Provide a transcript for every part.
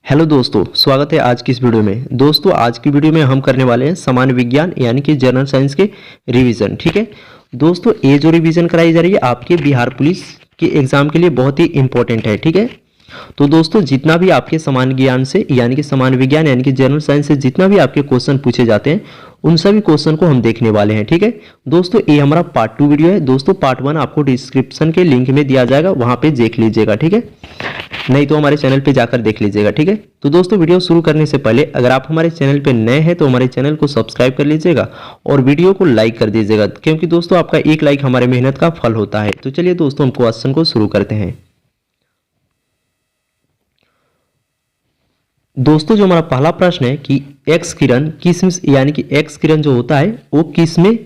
Hello दोस्तों, स्वागत है आज की इस वीडियो में। दोस्तों आज की वीडियो में हम करने वाले हैं सामान्य विज्ञान यानी कि जनरल साइंस के रिवीजन। ठीक है दोस्तों, ये जो रिवीजन कराई जा रही है आपके बिहार पुलिस के एग्जाम के लिए बहुत ही इंपॉर्टेंट है। ठीक है, तो दोस्तों जितना भी आपके सामान्य ज्ञान से यानी कि सामान्य विज्ञान यानी कि जनरल साइंस से जितना भी आपके क्वेश्चन पूछे जाते हैं उन सभी क्वेश्चन को हम देखने वाले हैं। ठीक है दोस्तों, ये हमारा पार्ट 2 वीडियो है। दोस्तों पार्ट 1 आपको डिस्क्रिप्शन के लिंक में दिया जाएगा, वहां पे देख लीजिएगा। ठीक है, नहीं तो हमारे चैनल पे जाकर देख लीजिएगा। ठीक है, तो दोस्तों वीडियो शुरू करने से पहले अगर आप हमारे चैनल पे नए हैं तो हमारे चैनल को सब्सक्राइब कर लीजिएगा और वीडियो को लाइक कर दीजिएगा, क्योंकि दोस्तों आपका एक लाइक हमारे मेहनत का फल होता है। तो चलिए दोस्तों हम क्वेश्चन को शुरू करते हैं। दोस्तों जो हमारा पहला प्रश्न है कि एक्स किरण किस यानी कि एक्स किरण जो होता है वो किस में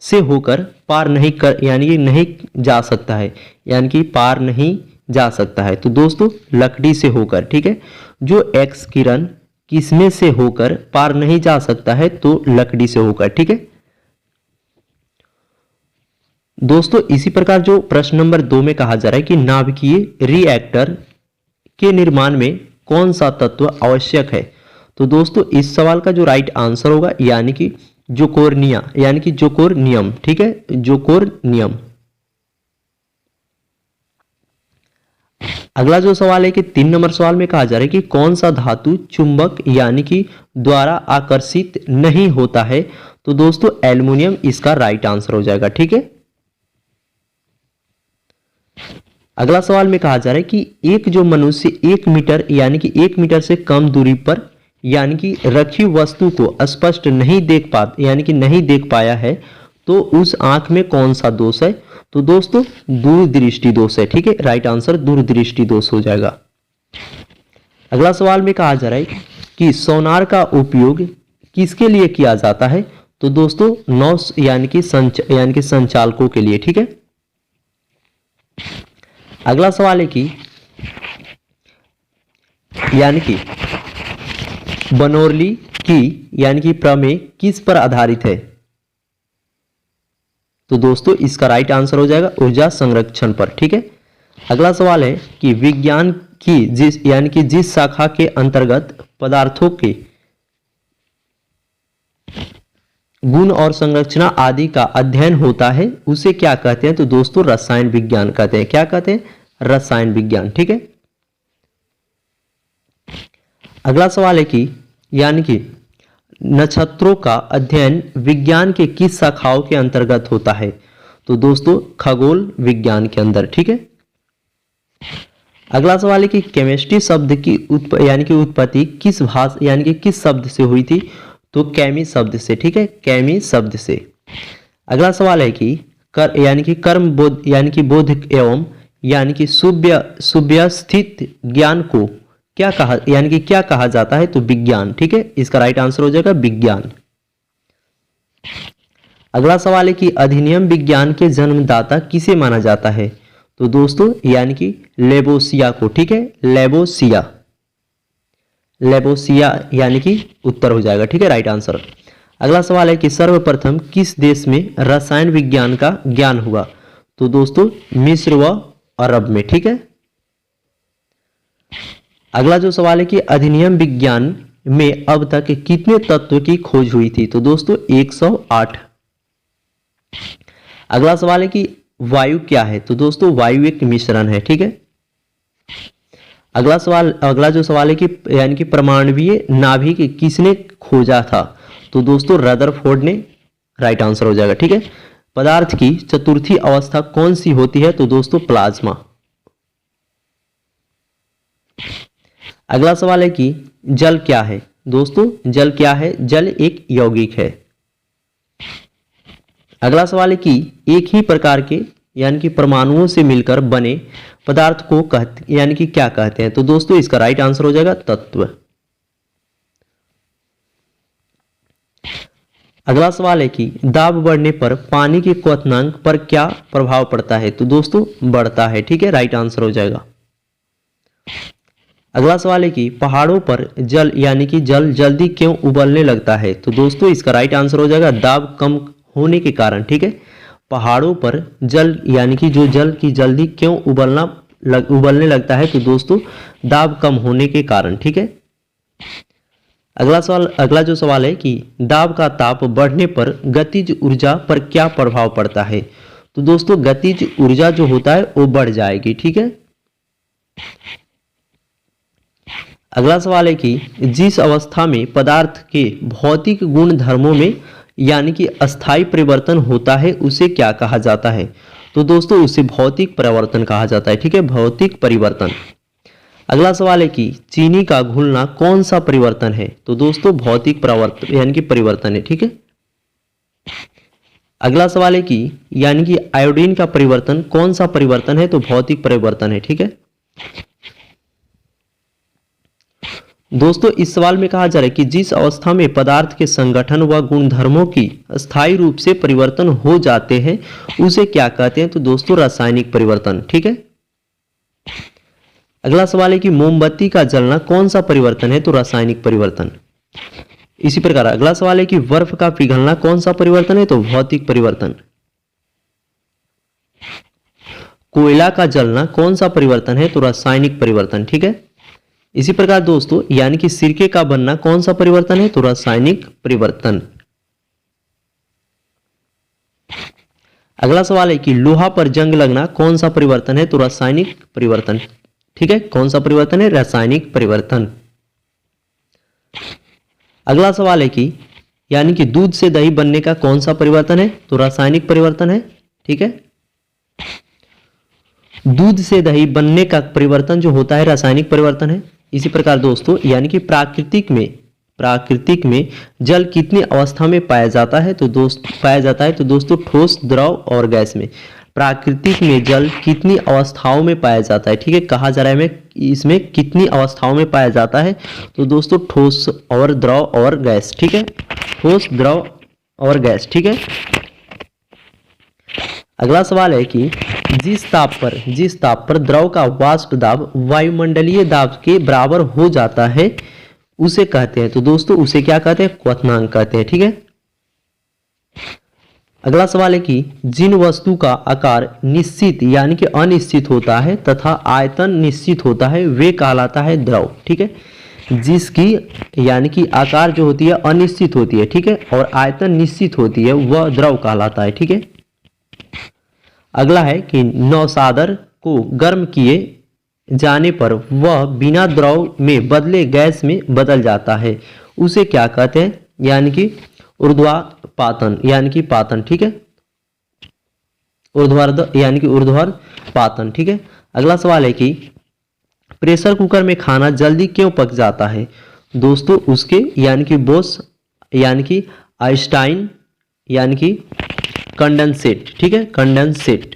से होकर पार नहीं कर यानी कि नहीं जा सकता है, यानी कि पार नहीं जा सकता है। तो दोस्तों लकड़ी से होकर। ठीक है, जो एक्स किरण किसमें से होकर पार नहीं जा सकता है तो लकड़ी से होकर। ठीक है दोस्तों, इसी प्रकार जो प्रश्न नंबर 2 में कहा जा रहा है कि नाभिकीय रिएक्टर के निर्माण में कौन सा तत्व आवश्यक है, तो दोस्तों इस सवाल का जो राइट आंसर होगा यानी कि जोकोर्निया यानी कि जोकोर्नियम। ठीक है, जोकोर्नियम। अगला जो सवाल है कि 3 नंबर सवाल में कहा जा रहा है कि कौन सा धातु चुंबक यानी कि द्वारा आकर्षित नहीं होता है, तो दोस्तों एल्युमिनियम इसका राइट आंसर हो जाएगा। ठीक है, अगला सवाल में कहा जा रहा है कि एक जो मनुष्य 1 मीटर यानी कि 1 मीटर से कम दूरी पर यानी कि रखी वस्तु को स्पष्ट नहीं देख पा यानी कि नहीं देख पाया है तो उस आंख में कौन सा दोष है, तो दोस्तों दूरदृष्टि दोष है। ठीक है, राइट आंसर दूरदृष्टि दोष हो जाएगा। अगला सवाल में कहा जा रहा है कि सोनार का उपयोग किसके लिए किया जाता है, तो दोस्तों नौ यानी कि संचालकों के लिए। ठीक है, अगला सवाल है कि यानी कि बनोरली की यानी कि प्रमेय किस पर आधारित है, तो दोस्तों इसका राइट आंसर हो जाएगा ऊर्जा संरक्षण पर। ठीक है, अगला सवाल है कि विज्ञान की जिस शाखा के अंतर्गत पदार्थों के गुण और संरचना आदि का अध्ययन होता है उसे क्या कहते हैं, तो दोस्तों रसायन विज्ञान कहते हैं। क्या कहते हैं? रसायन विज्ञान। ठीक है, अगला सवाल है कि यानी कि नक्षत्रों का अध्ययन विज्ञान के किस शाखाओं के अंतर्गत होता है, तो दोस्तों खगोल विज्ञान के अंदर। ठीक है, अगला सवाल है कि केमिस्ट्री शब्द की उत्पत्ति किस भाषा यानी कि किस शब्द से हुई थी, तो कैमी शब्द से। ठीक है, कैमी शब्द से। अगला सवाल है कि कर्म बोध यानी कि बोध एवं यानी कि सुव्यवस्थित ज्ञान को क्या कहा जाता है, तो विज्ञान। ठीक है, इसका राइट आंसर हो जाएगा विज्ञान। अगला सवाल है कि अधिनियम विज्ञान के जन्मदाता किसे माना जाता है, तो दोस्तों यानी कि लेबोसिया को। ठीक है, लेबोसिया यानी कि उत्तर हो जाएगा। ठीक है, राइट आंसर। अगला सवाल है कि सर्वप्रथम किस देश में रसायन विज्ञान का ज्ञान हुआ, तो दोस्तों मिस्र व अरब में। ठीक है, अगला जो सवाल है कि अधिनियम विज्ञान में अब तक कितने तत्व की खोज हुई थी, तो दोस्तों 108। अगला सवाल है कि वायु क्या है, तो दोस्तों वायु एक मिश्रण है। ठीक है, अगला जो सवाल है कि यानी कि परमाणुवीय नाभिक किसने खोजा था, तो दोस्तों रदरफोर्ड ने। राइट आंसर हो जाएगा। ठीक है, पदार्थ की चतुर्थी अवस्था कौन सी होती है, तो दोस्तों प्लाज्मा। अगला सवाल है कि जल क्या है, दोस्तों जल क्या है, जल एक यौगिक है। अगला सवाल है कि एक ही प्रकार के यानी कि परमाणुओं से मिलकर बने पदार्थ को यानी कि क्या कहते हैं, तो दोस्तों इसका राइट आंसर हो जाएगा तत्व। अगला सवाल है कि दाब बढ़ने पर पानी के क्वथनांक पर क्या प्रभाव पड़ता है, तो दोस्तों बढ़ता है। ठीक है, राइट आंसर हो जाएगा। अगला सवाल है कि पहाड़ों पर जल यानी कि जल जल्दी क्यों उबलने लगता है, तो दोस्तों इसका राइट आंसर हो जाएगा दाब कम होने के कारण। ठीक है, पहाड़ों पर जल यानी कि जो जल की जल्दी क्यों उबलना उबलने लगता है तो दोस्तों दाब कम होने के कारण। ठीक है, अगला जो सवाल है कि दाब का ताप बढ़ने पर गतिज ऊर्जा पर क्या प्रभाव पड़ता है। तो दोस्तों गतिज ऊर्जा जो होता है वो बढ़ जाएगी। ठीक है, अगला सवाल है कि जिस अवस्था में पदार्थ के भौतिक गुण धर्मों में यानी कि अस्थायी परिवर्तन होता है उसे क्या कहा जाता है। तो दोस्तों उसे भौतिक परिवर्तन कहा जाता है। ठीक है, भौतिक परिवर्तन। अगला सवाल है कि चीनी का घुलना कौन सा परिवर्तन है। तो दोस्तों भौतिक परिवर्तन यानी कि परिवर्तन है। ठीक है, अगला सवाल है कि यानी कि आयोडीन का परिवर्तन कौन सा परिवर्तन है। तो भौतिक परिवर्तन है। ठीक है दोस्तों, इस सवाल में कहा जा रहा है कि जिस अवस्था में पदार्थ के संगठन व गुणधर्मों की स्थायी रूप से परिवर्तन हो जाते हैं उसे क्या कहते हैं। तो दोस्तों रासायनिक परिवर्तन। ठीक है, अगला सवाल है कि मोमबत्ती का जलना कौन सा परिवर्तन है। तो रासायनिक परिवर्तन। इसी प्रकार अगला सवाल है कि बर्फ का पिघलना कौन सा परिवर्तन है। तो भौतिक परिवर्तन। कोयला का जलना कौन सा परिवर्तन है। तो रासायनिक परिवर्तन। ठीक है, इसी प्रकार दोस्तों यानी कि सिरके का बनना कौन सा परिवर्तन है। तो रासायनिक परिवर्तन। अगला सवाल है कि लोहा पर जंग लगना कौन सा परिवर्तन है। तो रासायनिक परिवर्तन। ठीक है, कौन सा परिवर्तन है। रासायनिक परिवर्तन। अगला सवाल है कि यानी कि दूध से दही बनने का कौन सा परिवर्तन है। तो रासायनिक परिवर्तन है। ठीक है, दूध से दही बनने का परिवर्तन जो होता है रासायनिक परिवर्तन है। इसी प्रकार दोस्तों यानी कि प्राकृतिक में जल कितनी अवस्था में पाया जाता है। तो दोस्तों ठोस, द्रव और गैस में। प्राकृतिक में जल कितनी अवस्थाओं में पाया जाता है। ठीक है, कहा जा रहा है इसमें कितनी अवस्थाओं में पाया जाता है। तो दोस्तों ठोस और द्रव और गैस। ठीक है, ठोस, द्रव और गैस। ठीक है, अगला सवाल है कि जिस ताप पर द्रव का वाष्प दाब वायुमंडलीय दाब के बराबर हो जाता है उसे कहते हैं। तो दोस्तों उसे क्या कहते हैं। क्वथनांक कहते हैं। ठीक है, अगला सवाल है कि जिन वस्तु का आकार निश्चित यानी कि अनिश्चित होता है तथा आयतन निश्चित होता है वे कहलाता है द्रव। ठीक है, जिसकी यानी कि आकार जो होती है अनिश्चित होती है। ठीक है, और आयतन निश्चित होती है वह द्रव कहलाता है। ठीक है, अगला है कि नौसादर को गर्म किए जाने पर वह बिना द्रव में बदले गैस में बदल जाता है उसे क्या कहते हैं। यानी कि ऊर्ध्वापातन यानी कि पातन। ठीक है, ऊर्ध्वाधर यानी कि ऊर्ध्वाधर पातन। ठीक है, अगला सवाल है कि प्रेशर कुकर में खाना जल्दी क्यों पक जाता है। दोस्तों उसके यानी कि बोस यानी कि आइंस्टाइन यानी कि कंडेंसेट। ठीक है, कंडेंसेट।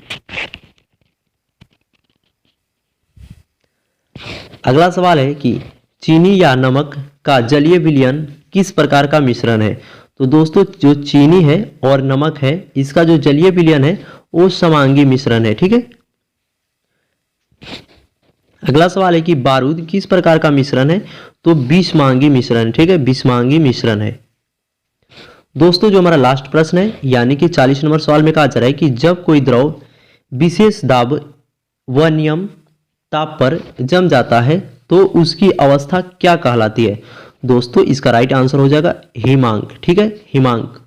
अगला सवाल है कि चीनी या नमक का जलीय विलयन किस प्रकार का मिश्रण है। तो दोस्तों जो चीनी है और नमक है इसका जो जलीय विलयन है वो समांगी मिश्रण है। ठीक है, अगला सवाल है कि बारूद किस प्रकार का मिश्रण है। तो विषमांगी मिश्रण। ठीक है, विषमांगी मिश्रण है। दोस्तों जो हमारा लास्ट प्रश्न है यानी कि 40 नंबर सवाल में कहा जा रहा है कि जब कोई द्रव विशेष दाब व नियम ताप पर जम जाता है तो उसकी अवस्था क्या कहलाती है। दोस्तों इसका राइट आंसर हो जाएगा हिमांक। ठीक है, हिमांक।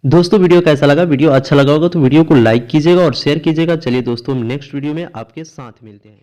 दोस्तों वीडियो कैसा लगा। वीडियो अच्छा लगा होगा तो वीडियो को लाइक कीजिएगा और शेयर कीजिएगा। चलिए दोस्तों नेक्स्ट वीडियो में आपके साथ मिलते हैं।